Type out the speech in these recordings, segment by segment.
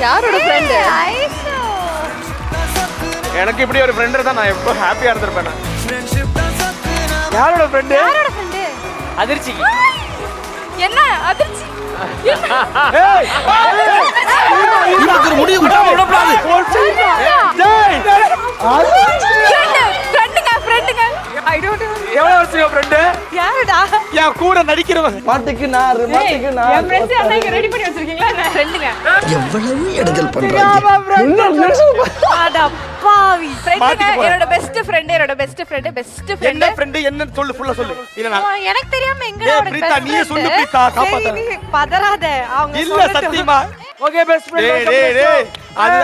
யாரோட ஃப்ரெண்ட்? எனக்கு இப்படி ஒரு ஃப்ரெண்ட் இருந்தா நான் எப்போ ஹாப்பியா இருந்திருப்பேன். யாரோட ஃப்ரெண்ட்? யாரோட ஃப்ரெண்ட்? அதிர்ச்சி. என்ன அதிர்ச்சி? ஏய் இவருக்கு முடிய விடாம விடக்கூடாது. டேய் ஃப்ரெண்டுங்க. I don't know. எவ்வளவு வருஷம் ஃப்ரெண்ட்? யாருடா? என் கூட நடிக்கிறவன். மாட்டுக்கு நான் என் ஃப்ரெண்ட்ஸ் எல்லாம் இங்க ரெடி பண்ணி வச்சிருக்கீங்களா? என்ன ஃப்ரெண்டுங்க? எவ்வளவு இடங்கள் பண்றாங்க. அட பாவி. ஃப்ரெண்டுங்க. என்னோட பெஸ்ட் ஃப்ரெண்ட். என்ன ஃப்ரெண்ட் என்ன சொல்லு ஃபுல்லா சொல்லு. இல்ல நான் எனக்கு தெரியாம எங்கடா உனக்கு பிரீதா நீயே சொல்லு பிரீதா காப்பாத்த. நீ பதறாத. அவங்க இல்ல சத்தியமா. Okay best friend. டேய் அது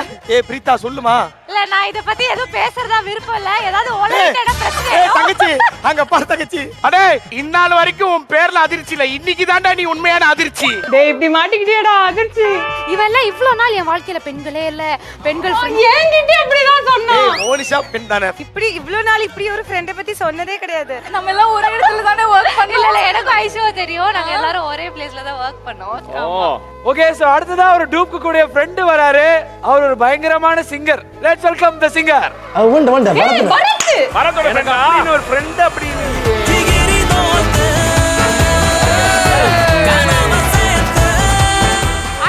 பிரீதா சொல்லுமா. இல்ல நான் இத பத்தி எதுவும் பேசறதா விருப்பம் இல்ல. ஏதாவது ஓலகிட்டடா பிரச்சனை. தங்கச்சி அங்க பாரு தங்கச்சி. அடே இந்நாள் வரைக்கும் உன் பேர்ல அதிர்ச்சி இல்ல. இன்னைக்கு தான்டா நீ உண்மையான அதிர்ச்சி. டேய் இப்படி மாட்டிக்கிட்டியேடா அதிர்ச்சி. இவெல்லாம் இவ்ளோ நாள் என் வாழ்க்கையில பெண்களே இல்ல. பெண்கள் ஃப்ரெண்ட் ஏங்கிட்டே அப்படி தான் சொன்னா. மோனிஷா பெண் தானே. இப்படி இவ்ளோ நாள் இப்படி ஒரு ஃப்ரெண்ட பத்தி சொன்னதே கிடையாது. நம்ம எல்லாம் ஒரே இடத்துல தானே வர்க் பண்ணல. இல்ல எனக்கு ஐஷுவா தெரியும். நாங்க எல்லாரும் ஒரே பிளேஸ்ல தான் வர்க் பண்ணோம். ஓகே சோ அடுத்ததா ஒரு டூப்க்கு கூடிய ஃப்ரெண்ட் வராரு. அவர் ஒரு பயங்கரமான singer. Let's welcome the singer. வந்து பரத். பரத்தோட ஃப்ரெண்ட் அப்படின்னு ஒரு ஃப்ரெண்ட் அப்படின்னு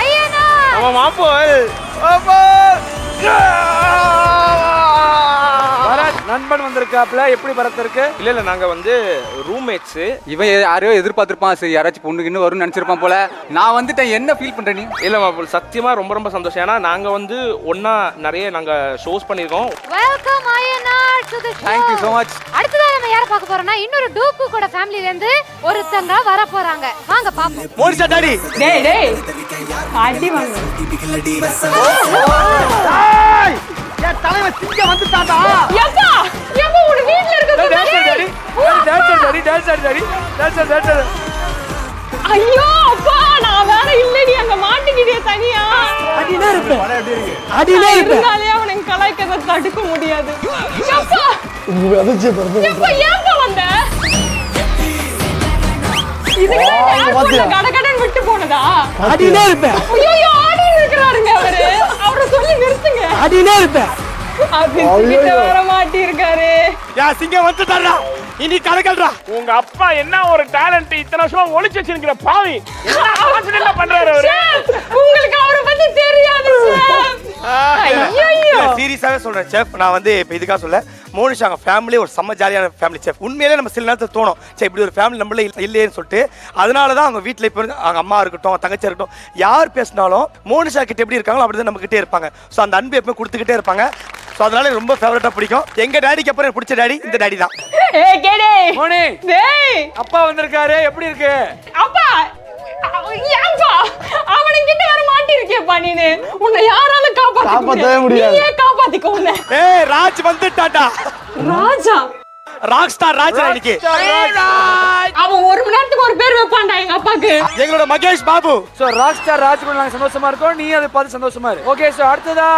ஐயனா நம்ம மாப்போல் பரத் நண்பன் வந்திருக்காப்ல. எப்படி பரத் இருக்கு? இல்ல நாங்க வந்து ரூம்மேட்ஸ். இவன் யாரையோ எதிர்பார்த்திருப்பான். சரி யாராச்சும் பொண்ணுக்கு வரும்னு நினைச்சிருப்பான் போல. நான் வந்துட்டேன். என்ன ஃபீல் பண்ற நீ? இல்ல மாப்போல் சத்தியமா ரொம்ப ரொம்ப சந்தோஷம். ஏன்னா நாங்க வந்து ஒண்ணா நிறைய நாங்க ஷோஸ் பண்ணிருக்கோம். Welcome Aiyana to the show. Thank you so much. அடுத்ததா நம்ம யாரை பார்க்க போறோம்னா இன்னொரு டூப்பு கூட ஃபேமிலில இருந்து ஒருத்தங்க வர போறாங்க. வாங்க பாப்போம். மோனிஷா டாடி. டேய் அடி வாங்க. ஏய் என் தலைவன் சிங்க வந்துட்டாடா. யப்பா யப்பா உங்க வீட்ல இருக்குது. டாடி. ஐயோ அப்பா நான் வேற இல்லடி அங்க மாட்டிக்கிட்டே தனியா. அடியிலே இருப்பேன். அடியிலே இருப்பேன். இருந்தாலே அவனுக்கு கலாய்க்கத தடுக்க முடியாது. யப்பா உங்க அதிர்ச்சி பரது. யப்பா ஏப்பா வந்த? இதுக்கு கடகடன் விட்டு போனதா? அடியிலே இருப்பேன். ஐயோ ஆடி இருக்கறாருங்க அவரு. அவரை சொல்லி நிறுத்துங்க. அடியிலே இருப்பேன். கிட்ட வர மாட்டி இருக்காரு. யா சிங்க வந்துட்டாடா. இனி கலக்கல்றா. உங்க அப்பா என்ன ஒரு டேலண்ட். இத்தனை வருஷமா ஒளிச்சு வச்சிருக்கிற பாவி. என்ன பண்றாரு அவரு? உங்களுக்கு அவரை பத்தி தெரியாது சார். ஐயோ சீரியஸாவே சொல்றேன் செஃப். நான் வந்து இப்ப இதுக்காக சொல்ல. மோனிஷா அவங்க ஃபேமிலி ஒரு செம்ம ஜாலியான ஃபேமிலி செஃப். உண்மையிலே நம்ம சில நேரத்தில் தோணும் சரி இப்படி ஒரு ஃபேமிலி நம்மளே இல்லையேன்னு சொல்லிட்டு. அதனால தான் அவங்க வீட்டில் இப்போ அவங்க அம்மா இருக்கட்டும் தங்கச்சி இருக்கட்டும் யார் பேசினாலும் மோனிஷா கிட்ட எப்படி இருக்காங்களோ அப்படி தான் நம்ம கிட்டே இருப்பாங்க. ஸோ அந்த அன்பு எப்போ கொடுத்துக்கிட்டே இருப்பாங்க. ஸோ அதனால ரொம்ப ஃபேவரட்டாக பிடிக்கும். எங்க டாடிக்கு அப்புறம் பிடிச்ச டாடி இந்த டாடி தான். மோனி டேய் அப்பா வந்திருக்காரு. எப்படி இருக்கு? அப்பா ஏன்பா அவன்கிட்ட வர மாட்டி இருக்கேப்பா நீனு. உன்னை யாரால காப்பாத்தவே முடியாது. நீயே காப்பாத்திக்கோ உன்னை. ஏய் ராஜ் வந்துட்டாடா. ராஜா ராக் ஸ்டார் ராஜா இன்னைக்கு. அவன் ஒரு மணி நேரத்துக்கு ஒரு பேர் வைப்பான்டா எங்க அப்பாக்கு. எங்களோட Mahesh Babu. So rock star Raj கூட நாங்க சந்தோஷமா இருக்கோம். நீ அதை பார்த்து சந்தோஷமா இரு. ஓகே சோ அடுத்ததா